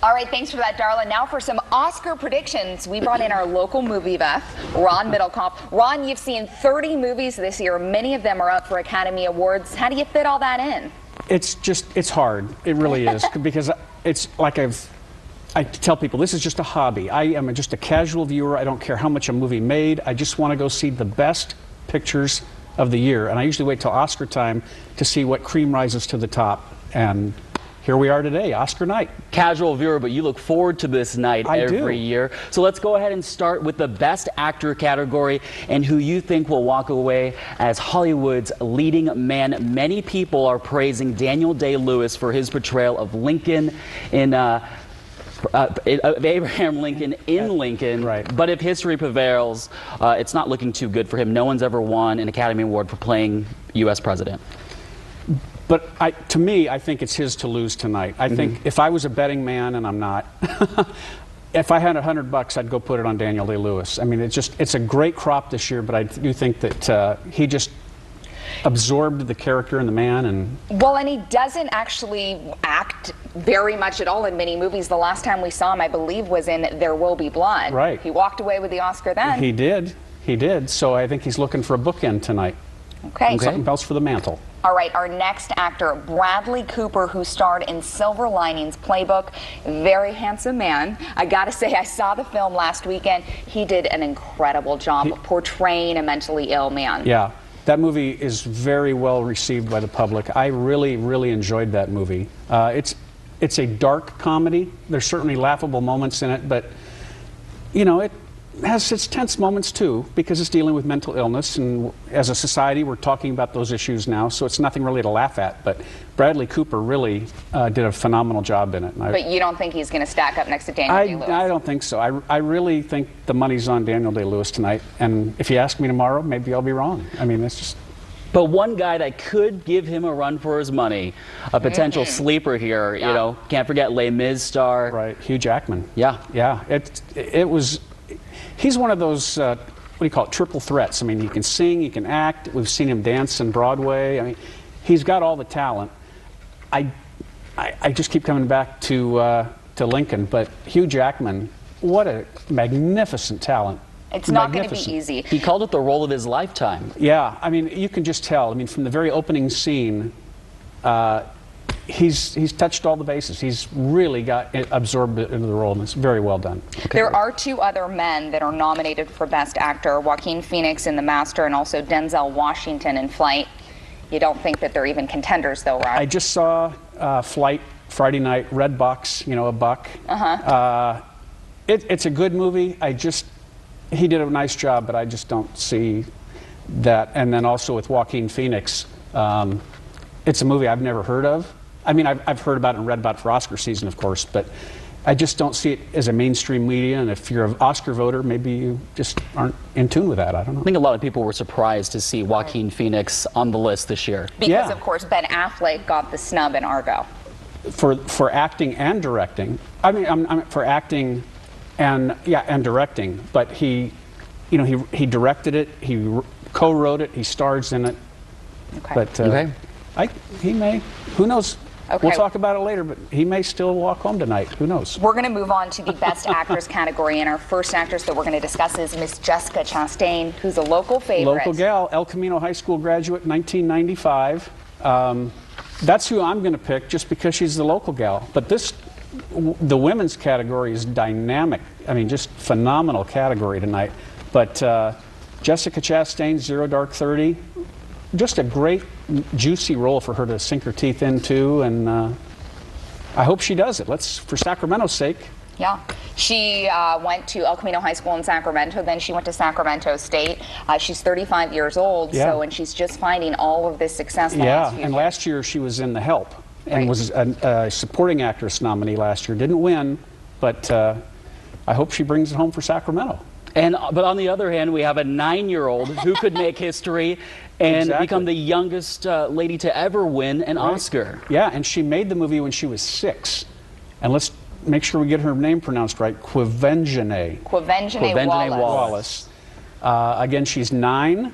All right, thanks for that, Darla. Now for some Oscar predictions. We brought in our local movie buff, Ron Middlecomb. Ron, you've seen 30 movies this year. Many of them are up for Academy Awards. How do you fit all that in? It's hard. It really is. Because it's like I tell people, this is just a hobby. I am just a casual viewer. I don't care how much a movie made. I just want to go see the best pictures of the year. And I usually wait till Oscar time to see what cream rises to the top. And here we are today, Oscar night. Casual viewer, but you look forward to this night every year. So let's go ahead and start with the Best Actor category and who you think will walk away as Hollywood's leading man. Many people are praising Daniel Day-Lewis for his portrayal of Lincoln in Abraham Lincoln in Lincoln. Right. But if history prevails, it's not looking too good for him. No one's ever won an Academy Award for playing U.S. president. But to me, I think it's his to lose tonight. I think if I was a betting man, and I'm not, if I had $100, I'd go put it on Daniel Day-Lewis. I mean, it's a great crop this year, but I do think that he just absorbed the character and the man. And he doesn't actually act very much at all in many movies. The last time we saw him, I believe, was in There Will Be Blood. Right. He walked away with the Oscar then. He did. He did. So I think he's looking for a bookend tonight. Okay. Something else for the mantle. All right, our next actor, Bradley Cooper, who starred in Silver Linings Playbook. Very handsome man. I gotta say, I saw the film last weekend. He did an incredible job portraying a mentally ill man. Yeah, that movie is very well received by the public. I really, really enjoyed that movie. It's a dark comedy. There's certainly laughable moments in it, but you know, it has its tense moments too, because it's dealing with mental illness, and as a society we're talking about those issues now, so it's nothing really to laugh at. But Bradley Cooper really did a phenomenal job in it. But you don't think he's going to stack up next to Daniel Day-Lewis? I don't think so. I really think the money's on Daniel Day-Lewis tonight, and if you ask me tomorrow, maybe I'll be wrong. I mean, it's just... But one guy that could give him a run for his money, a potential sleeper here, you know, can't forget Les Mis star. Right, Hugh Jackman. Yeah. Yeah, it was... He's one of those, what do you call it, triple threats. I mean, he can sing, he can act. We've seen him dance in Broadway. I mean, he's got all the talent. I just keep coming back to Lincoln, but Hugh Jackman, what a magnificent talent. It's not going to be easy. He called it the role of his lifetime. Yeah, I mean, you can just tell. I mean, from the very opening scene, he's touched all the bases. He's really got absorbed into the role, and it's very well done. Okay. There are two other men that are nominated for Best Actor, Joaquin Phoenix in The Master and also Denzel Washington in Flight. You don't think that they're even contenders, though, right? I just saw Flight Friday night, Redbox, you know, a buck. It's a good movie. He did a nice job, but I just don't see that. And then also with Joaquin Phoenix, it's a movie I've never heard of. I mean, I've heard about it and read about it for Oscar season, of course, but I just don't see it as a mainstream media, and if you're an Oscar voter, maybe you just aren't in tune with that. I don't know. I think a lot of people were surprised to see Joaquin Phoenix on the list this year. Because, of course, Ben Affleck got the snub in Argo. For acting and directing. I mean, for acting and directing, but he directed it, he co-wrote it, he stars in it. Okay. But he may. Who knows? Okay. We'll talk about it later, but he may still walk home tonight. Who knows? We're going to move on to the Best Actress category, and our first actress that we're going to discuss is Miss Jessica Chastain, who's a local favorite. Local gal, El Camino High School graduate, 1995. That's who I'm going to pick, just because she's the local gal. But the women's category is dynamic. I mean, just phenomenal category tonight. But Jessica Chastain, Zero Dark 30. Just a great, juicy role for her to sink her teeth into, and I hope she does it. For Sacramento's sake. Yeah. She went to El Camino High School in Sacramento, then she went to Sacramento State. She's 35 years old, and she's just finding all of this success. Last year she was in The Help, and was a supporting actress nominee last year. Didn't win, but I hope she brings it home for Sacramento. But on the other hand, we have a 9-year-old who could make history and become the youngest lady to ever win an Oscar. Yeah, and she made the movie when she was 6. And let's make sure we get her name pronounced right. Quvenzhané Wallis. Again, she's 9.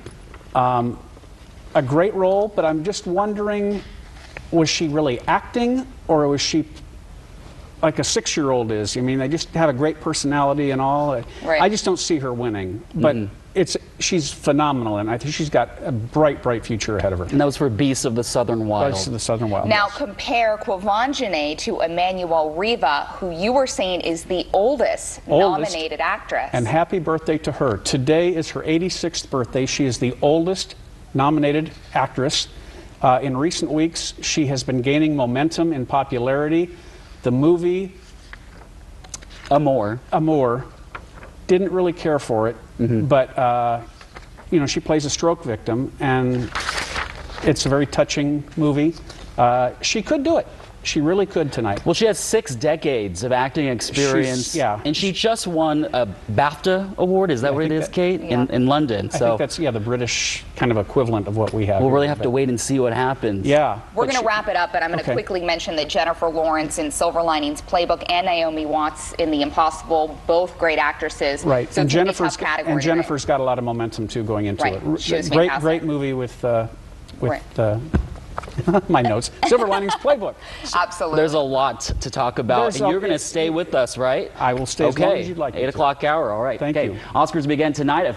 A great role, but I'm just wondering, was she really acting, or was she like a 6-year-old is. I mean, they just have a great personality and all. Right. I just don't see her winning, but she's phenomenal, and I think she's got a bright, bright future ahead of her. And that was for Beasts of the Southern Wild. Beasts of the Southern Wild. Now compare Quvenzhané to Emmanuelle Riva, who you were saying is the oldest nominated actress. And happy birthday to her. Today is her 86th birthday. She is the oldest nominated actress. In recent weeks, she has been gaining momentum in popularity. The movie Amour didn't really care for it, but you know, she plays a stroke victim, and it's a very touching movie. She could do it. She really could tonight. Well, she has 6 decades of acting experience. And she just won a BAFTA award. Is that what it is, Kate? Yeah. In London. I think that's the British kind of equivalent of what we have. We'll here, really have to wait and see what happens. Yeah. We're going to wrap it up, but I'm going to quickly mention that Jennifer Lawrence in Silver Linings Playbook and Naomi Watts in The Impossible, both great actresses. Right. So and Jennifer's got a lot of momentum too going into it. She was fantastic. Great movie with my notes. Silver Linings Playbook. Absolutely. There's a lot to talk about, and you're going to stay with us, right? I will stay as long as you'd like me to. 8 o'clock hour. All right. Thank you. Oscars begin tonight at